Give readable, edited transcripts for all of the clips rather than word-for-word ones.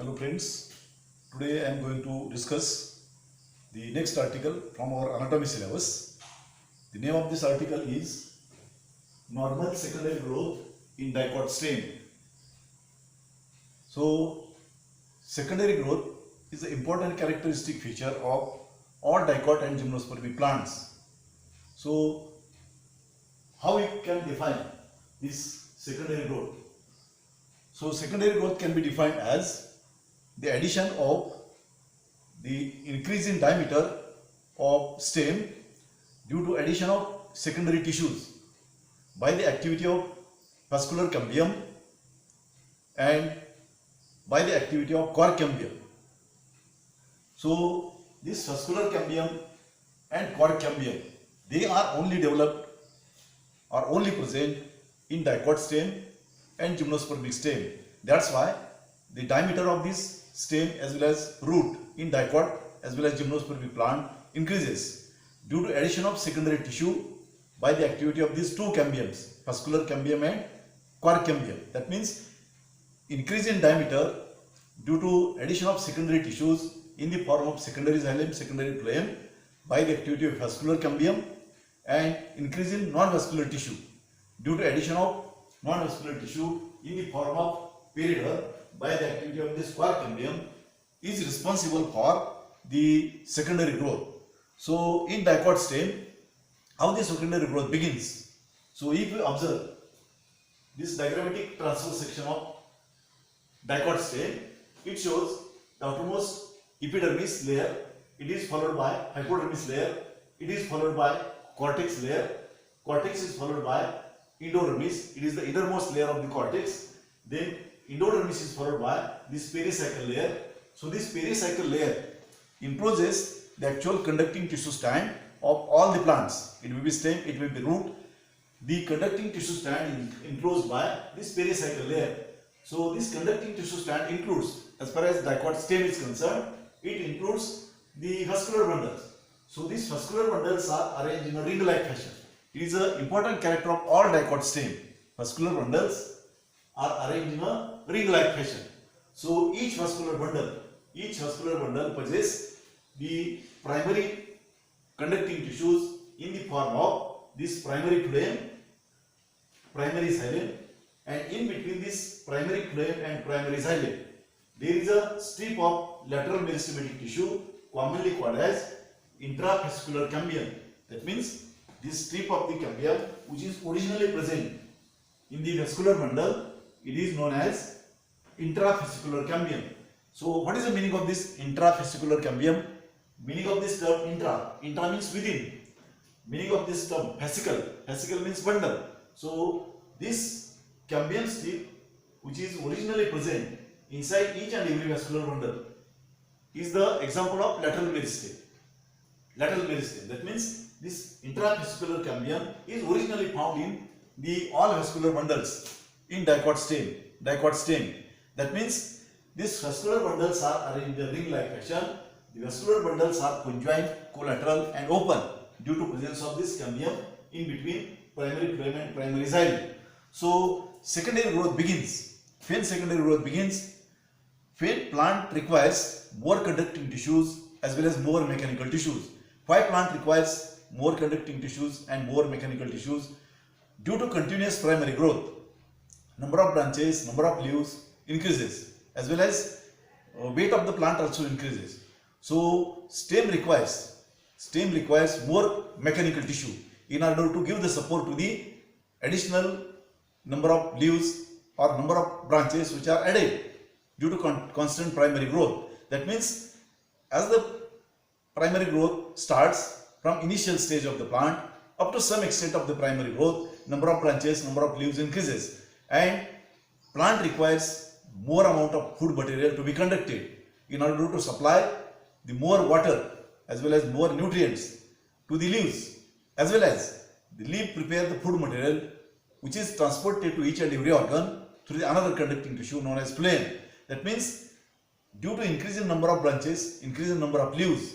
Hello friends, today I am going to discuss the next article from our anatomy syllabus. The name of this article is Normal Secondary Growth in Dicot Stem. So, secondary growth is an important characteristic feature of all dicot and gymnospermic plants. So, how we can define this secondary growth? So, secondary growth can be defined as the addition of the increase in diameter of stem due to addition of secondary tissues by the activity of vascular cambium and by the activity of cork cambium. So this vascular cambium and cork cambium, they are only developed or only present in dicot stem and gymnospermic stem. That's why the diameter of this stem as well as root in dicot as well as gymnospermic plant increases due to addition of secondary tissue by the activity of these two cambiums, vascular cambium and cork cambium. That means increase in diameter due to addition of secondary tissues in the form of secondary xylem, secondary phloem by the activity of vascular cambium, and increase in non-vascular tissue due to addition of non-vascular tissue in the form of perider by the activity of this cork cambium is responsible for the secondary growth. So in dicot stem, how the secondary growth begins? So if you observe this diagrammatic transverse section of dicot stem, it shows the outermost epidermis layer, it is followed by hypodermis layer, it is followed by cortex layer, cortex is followed by endodermis, it is the innermost layer of the cortex, then endodermis is followed by this pericycle layer. So this pericycle layer encloses the actual conducting tissue stand of all the plants. It will be stem, it will be root. The conducting tissue stand is enclosed by this pericycle layer. So this conducting tissue stand includes, as far as dicot stem is concerned, it includes the vascular bundles. So these vascular bundles are arranged in a ring-like fashion. It is an important character of all dicot stem. Vascular bundles are arranged in a ring-like fashion. So each vascular bundle possesses the primary conducting tissues in the form of this primary phloem, primary xylem, and in between this primary phloem and primary xylem, there is a strip of lateral meristematic tissue commonly called as intravascular cambium. That means this strip of the cambium which is originally present in the vascular bundle, it is known as intravascular cambium. So what is the meaning of this intravascular cambium? Meaning of this term intra means within. Meaning of this term fascicle means bundle. So this cambium strip which is originally present inside each and every vascular bundle is the example of lateral meristem. That means this intravascular cambium is originally found in the all vascular bundles in dicot stem. That means these vascular bundles are arranged in a ring-like fashion. The vascular bundles are conjoined, collateral and open due to presence of this cambium in between primary phloem and primary xylem. So secondary growth begins. When secondary growth begins, when plant requires more conducting tissues as well as more mechanical tissues. Why plant requires more conducting tissues and more mechanical tissues? Due to continuous primary growth, number of branches, number of leaves increases as well as weight of the plant also increases. So stem requires more mechanical tissue in order to give the support to the additional number of leaves or number of branches which are added due to constant primary growth. That means as the primary growth starts from initial stage of the plant up to some extent of the primary growth, number of branches, number of leaves increases, and plant requires more amount of food material to be conducted in order to supply the more water as well as more nutrients to the leaves, as well as the leaf prepare the food material which is transported to each and every organ through the another conducting tissue known as phloem. That means due to increase in number of branches, increase in number of leaves,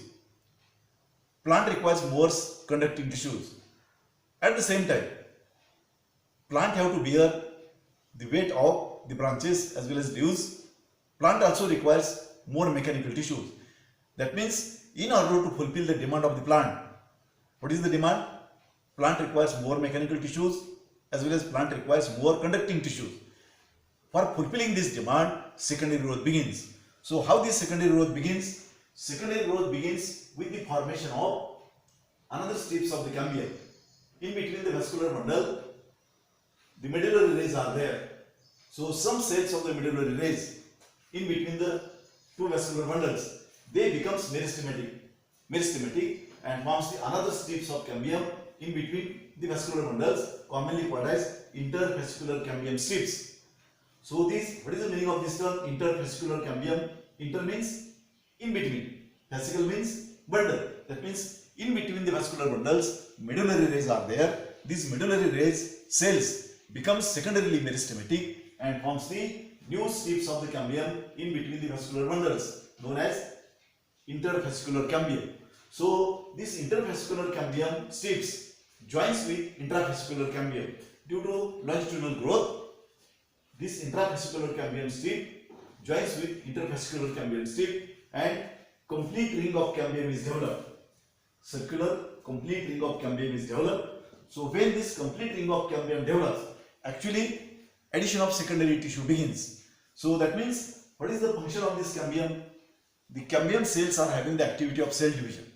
plant requires more conducting tissues. At the same time, plant have to bear the weight of the branches as well as leaves Plant also requires more mechanical tissues. That means in order to fulfill the demand of the plant, what is the demand? Plant requires more mechanical tissues as well as plant requires more conducting tissues. For fulfilling this demand, secondary growth begins. So how this secondary growth begins? Secondary growth begins with the formation of another strips of the cambium. In between the vascular bundle, the medullary rays are there. So some cells of the medullary rays in between the two vascular bundles, they becomes meristematic and forms the another strips of cambium in between the vascular bundles, commonly called as interfascicular cambium strips. So this, what is the meaning of this term interfascicular cambium? Inter means in between, fascicle means bundle. That means in between the vascular bundles, medullary rays are there. These medullary rays cells becomes secondarily meristematic and forms the new strips of the cambium in between the vascular bundles, known as interfascicular cambium. So this interfascicular cambium strips joins with intrafascicular cambium. Due to longitudinal growth, this intrafascicular cambium strip joins with interfascicular cambium strip and complete ring of cambium is developed. Circular complete ring of cambium is developed. So when this complete ring of cambium develops, actually addition of secondary tissue begins. So that means what is the function of this cambium? The cambium cells are having the activity of cell division.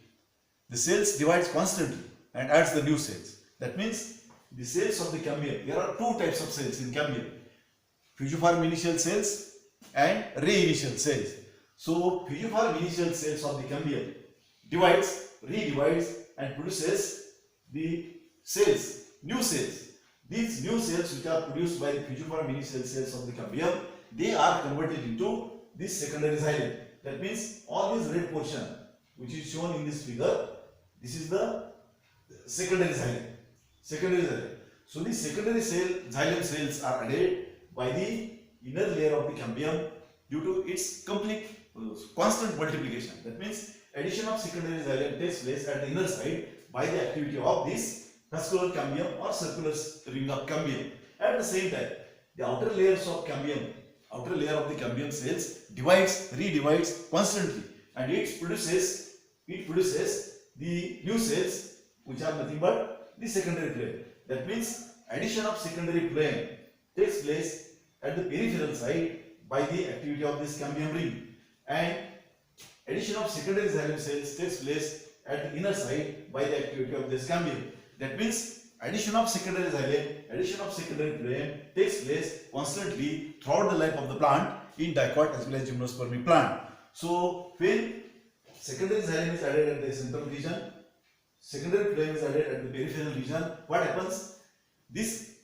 The cells divides constantly and adds the new cells. That means the cells of the cambium, there are two types of cells in cambium: fusiform initial cells and ray initial cells. So fusiform initial cells of the cambium divides, redivides and produces the cells, new cells. These new cells which are produced by the fusiform initial cells of the cambium, they are converted into this secondary xylem. That means all this red portion which is shown in this figure, this is the secondary xylem. Secondary xylem. So these secondary xylem cells are added by the inner layer of the cambium due to its complete constant multiplication. That means addition of secondary xylem takes place at the inner side by the activity of this vascular cambium or circular ring of cambium. At the same time, the outer layers of cambium, outer layer of the cambium cells divides, redivides constantly, and it produces the new cells which are nothing but the secondary plane. That means addition of secondary plane takes place at the peripheral side by the activity of this cambium ring, and addition of secondary xylem cells takes place at the inner side by the activity of this cambium. That means addition of secondary xylem, addition of secondary plane takes place constantly throughout the life of the plant in dicot as well as gymnospermic plant. So when secondary xylem is added at the central region, secondary plane is added at the peripheral region, what happens? This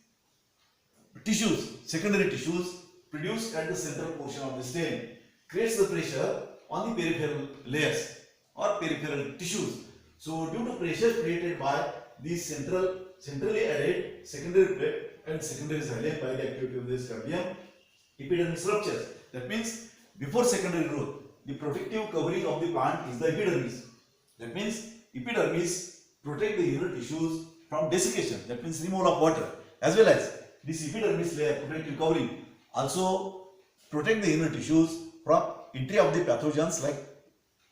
tissues, secondary tissues produced at the central portion of the stem creates the pressure on the peripheral layers or peripheral tissues. So due to pressure created by these centrally added secondary plate and secondary xylem by the activity of this cambium, epidermis ruptures. That means before secondary growth, the protective covering of the plant is the epidermis. That means epidermis protect the inner tissues from desiccation, that means removal of water, as well as this epidermis layer protective covering also protect the inner tissues from entry of the pathogens like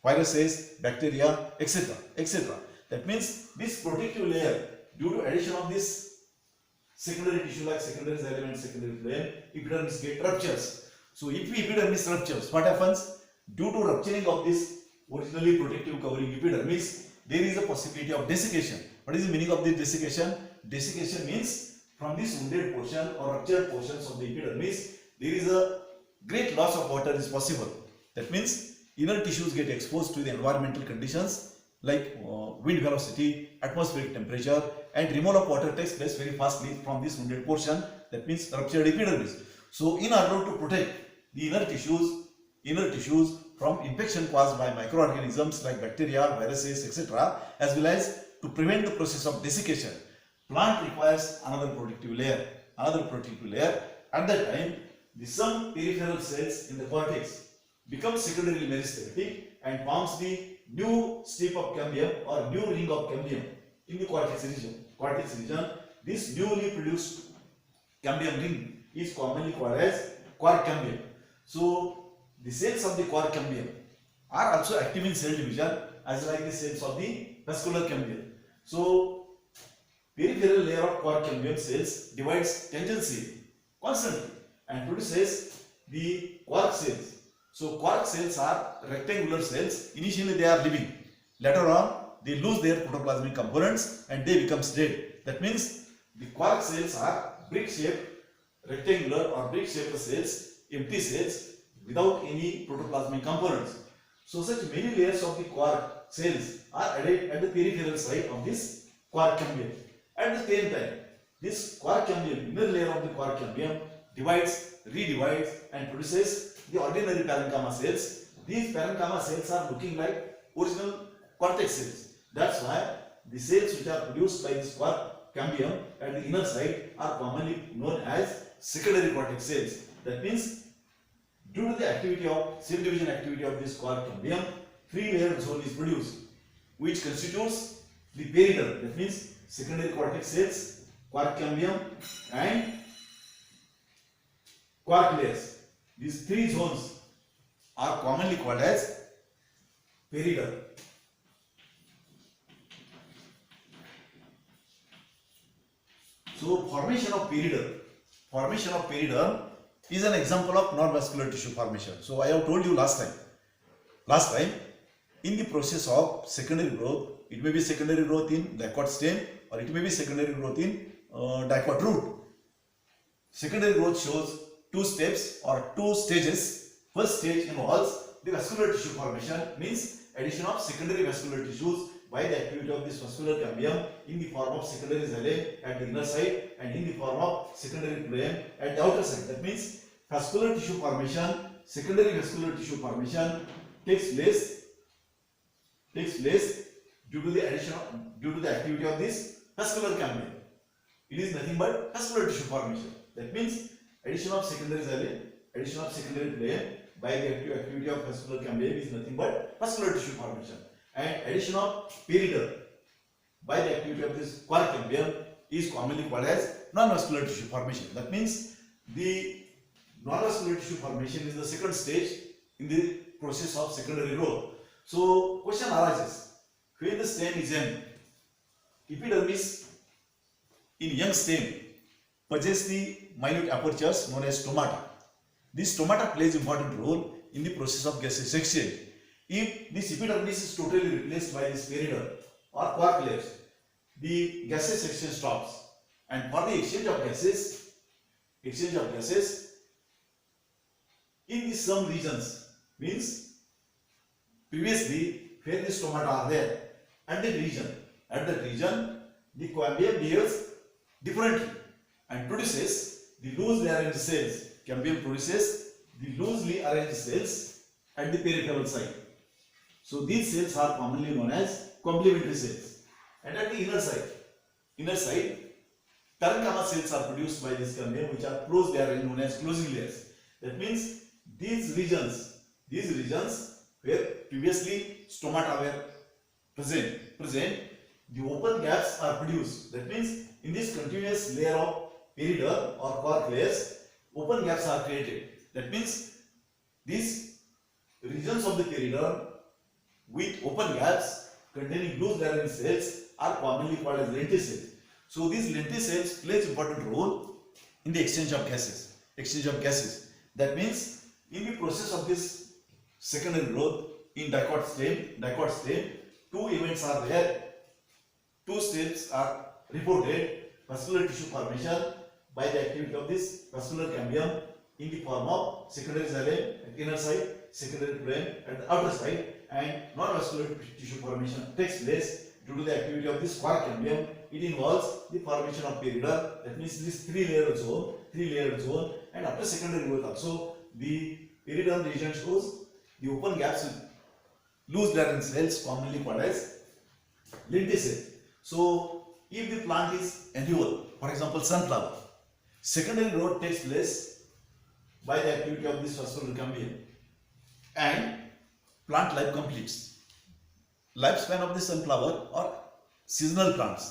viruses, bacteria, etc. etc. That means this protective layer, due to addition of this secondary tissue like secondary xylem and secondary plane, epidermis get ruptures. So if epidermis ruptures, what happens? Due to rupturing of this originally protective covering epidermis, there is a possibility of desiccation. What is the meaning of this desiccation? Desiccation means from this wounded portion or ruptured portions of the epidermis, there is a great loss of water is possible. That means inner tissues get exposed to the environmental conditions like wind velocity, atmospheric temperature, and removal of water takes place very fastly from this wounded portion. That means ruptured epidermis. So in order to protect the inner tissues from infection caused by microorganisms like bacteria, viruses, etc., as well as to prevent the process of desiccation, plant requires another protective layer. At that time, the some peripheral cells in the cortex become secondarily meristematic and forms the new strip of cambium or new ring of cambium in the cortex region. This newly produced cambium ring is commonly called as quark cambium. So the cells of the quark cambium are also active in cell division as like the cells of the vascular cambium. So peripheral layer of quark cambium cells divides tangentially constantly and produces the quark cells. So quark cells are rectangular cells. Initially they are living. Later on they lose their protoplasmic components and they become dead. That means the quark cells are brick-shaped, rectangular or brick-shaped cells, empty cells without any protoplasmic components. So such many layers of the quark cells are added at the peripheral side of this quark cambium. At the same time, this quark cambium, inner layer of the quark cambium, divides, redivides and produces the ordinary parenchyma cells. These parenchyma cells are looking like original cortex cells. That's why the cells which are produced by this quark cambium at the inner side are commonly known as secondary cortex cells. That means due to the activity of cell division activity of this quark cambium, three-layered zone is produced, which constitutes the periderm. That means secondary cortex cells, quark cambium, and quark layers. These three zones are commonly called as periderm. So formation of periderm is an example of non-vascular tissue formation. So I have told you last time in the process of secondary growth, it may be secondary growth in dicot stem or it may be secondary growth in dicot root. Secondary growth shows two steps or two stages. First stage involves the vascular tissue formation, means addition of secondary vascular tissues by the activity of this vascular cambium in the form of secondary xylem at the inner side and in the form of secondary phloem at the outer side. That means vascular tissue formation, secondary vascular tissue formation takes place due to the activity of this vascular cambium. It is nothing but vascular tissue formation. That means addition of secondary xylem, addition of secondary phloem by the activity of vascular cambium is nothing but vascular tissue formation. And addition of periderm by the activity of this quark cambium is commonly called as non-vascular tissue formation. That means the non-vascular tissue formation is the second stage in the process of secondary growth. So question arises, when the stem is young, epidermis in young stem possess the minute apertures known as stomata. This stomata plays important role in the process of gaseous exchange. If this epidermis is totally replaced by this periderm or quark layers, the gaseous exchange stops. And for the exchange of gases, in some regions, means previously where the stomata are there, at that region, the cambium behaves differently and produces the loosely arranged cells. Cambium produces the loosely arranged cells at the peripheral side. So these cells are commonly known as complementary cells. And at the inner side, parenchyma cells are produced by this cambium, which are closely arranged, known as closing layers. That means these regions where previously stomata were present, the open gaps are produced. That means in this continuous layer of periderm or quark layers, open gaps are created. That means these regions of the periderm with open gaps containing loose arranged cells are commonly called as lenticels. So these lenticels plays important role in the exchange of gases. That means in the process of this secondary growth in dicot stem, two events are there. Two steps are reported: vascular tissue formation by the activity of this vascular cambium in the form of secondary xylem at inner side, secondary phloem at the outer side, and non-vascular tissue formation takes place due to the activity of this quark cambium. It involves the formation of periderm. That means this three-layered zone, and after secondary growth also the periderm region shows the open gaps with loose arranged cells commonly called as lenticel. So if the plant is annual, for example sunflower, secondary growth takes place by the activity of this vascular cambium and plant life completes. Lifespan of the sunflower or seasonal plant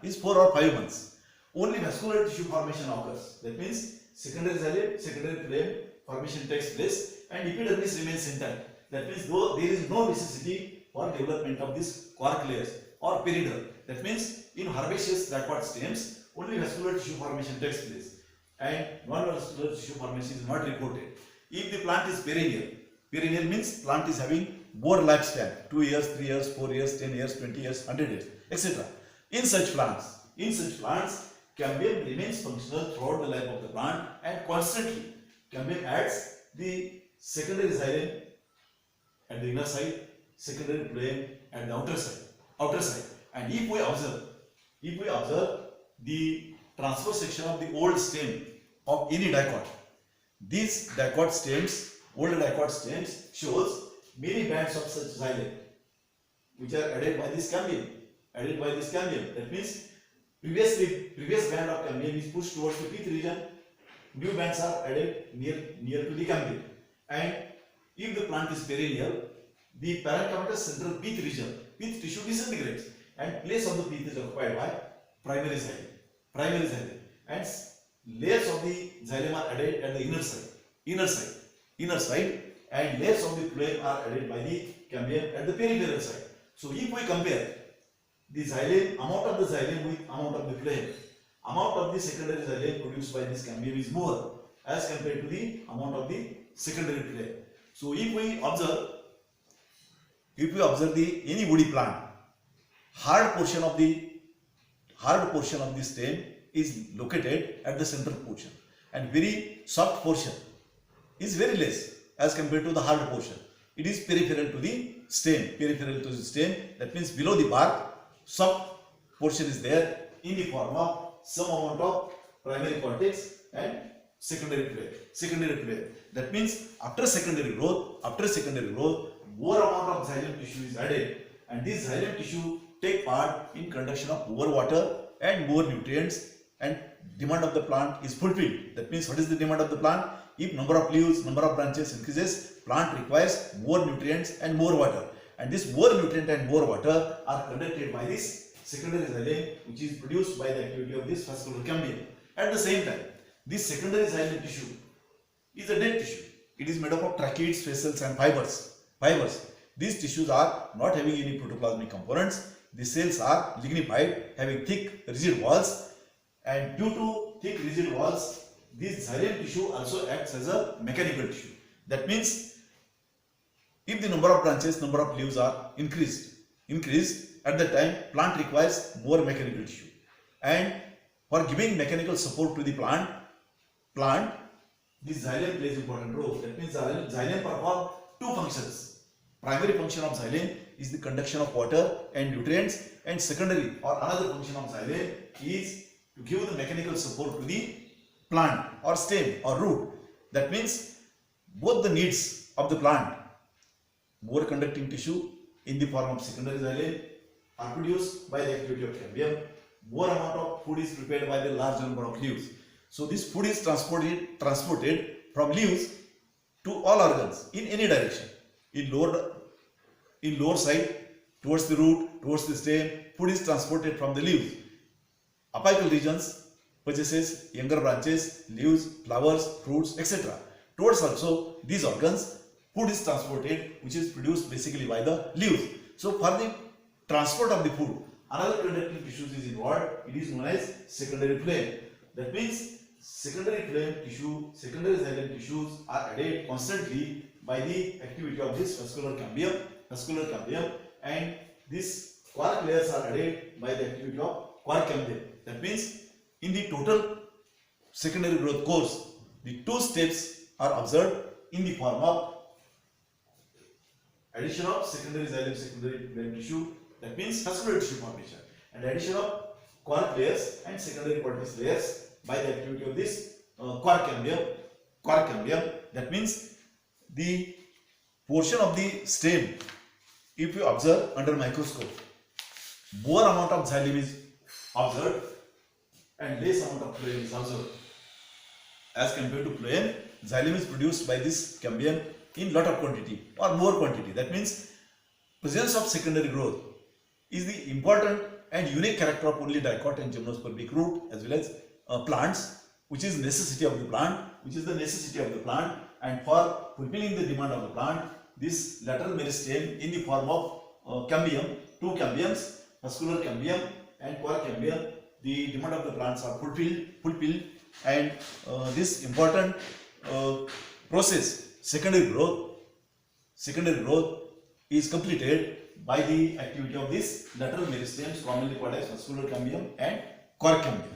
is 4 or 5 months. Only vascular tissue formation occurs. That means secondary xylem, secondary phloem formation takes place and epidermis remains intact. That means though there is no necessity for development of this quark layers or peridot. That means in herbaceous dicot stems only vascular tissue formation takes place and non-vascular tissue formation is not reported. If the plant is perennial, perennial means plant is having more lifespan, 2 years, 3 years, 4 years, 10 years, 20 years, 100 years, etc. In such plants, cambium remains functional throughout the life of the plant and constantly cambium adds the secondary xylem at the inner side, secondary phloem at the outer side. And if we observe the transverse section of the old stem of any dicot, these dicot stems, old dicot stems shows many bands of such xylem which are added by this cambium. That means previous band of cambium is pushed towards the pith region. New bands are added near to the cambium. And if the plant is perennial, the parenchymatous central pith region, pith tissue disintegrates, and place of the pith is occupied by primary xylem. And layers of the xylem are added at the inner side, and layers of the phloem are added by the cambium at the peripheral side. So if we compare the xylem, amount of the xylem with amount of the phloem, amount of the secondary xylem produced by this cambium is more as compared to the amount of the secondary phloem. So if we observe any woody plant, hard portion of the stem is located at the central portion, and very soft portion is very less as compared to the hard portion. It is peripheral to the stem. That means below the bark, soft portion is there in the form of some amount of primary cortex and secondary phloem. That means after secondary growth, more amount of xylem tissue is added, and this xylem tissue take part in conduction of more water and more nutrients, and demand of the plant is fulfilled. That means what is the demand of the plant? If number of leaves, number of branches increases, plant requires more nutrients and more water, and this more nutrient and more water are conducted by this secondary xylem, which is produced by the activity of this vascular cambium. At the same time, this secondary xylem tissue is a dead tissue. It is made up of tracheids, fascials and fibers. These tissues are not having any protoplasmic components. The cells are lignified, having thick rigid walls, and due to thick rigid walls, this xylem tissue also acts as a mechanical tissue. That means if the number of branches, number of leaves are increased, at that time plant requires more mechanical tissue, and for giving mechanical support to the plant, this xylem plays important role. That means xylem perform two functions. Primary function of xylem is the conduction of water and nutrients, and secondary or another function of xylem is to give the mechanical support to the plant or stem or root. That means both the needs of the plant, more conducting tissue in the form of secondary xylem are produced by the activity of cambium. More amount of food is prepared by the large number of leaves. So this food is transported from leaves to all organs in any direction. In lower side, towards the root, towards the stem, food is transported from the leaves. Apical regions possesses younger branches, leaves, flowers, fruits, etc. Towards also these organs, food is transported, which is produced basically by the leaves. So for the transport of the food, another conducting tissues is involved. It is known as secondary phloem. That means secondary xylem tissues are added constantly by the activity of this vascular cambium, and these quark layers are added by the activity of quark cambium. That means in the total secondary growth course, the two steps are observed in the form of addition of secondary xylem, secondary phloem tissue, that means vascular tissue formation, and addition of quark layers and secondary cortex layers by the activity of this quark cambium. That means the portion of the stem, if you observe under microscope, more amount of xylem is observed and less amount of phloem is observed. As compared to phloem, xylem is produced by this cambium in lot of quantity or more quantity. That means presence of secondary growth is the important and unique character of only dicot and gymnospermic root as well as plants, which is necessity of the plant, and for fulfilling the demand of the plant, this lateral meristem in the form of cambium, two cambiums, vascular cambium and core cambium, the demand of the plants are fulfilled, and this important process, secondary growth is completed by the activity of this lateral meristems, commonly called as vascular cambium and core cambium.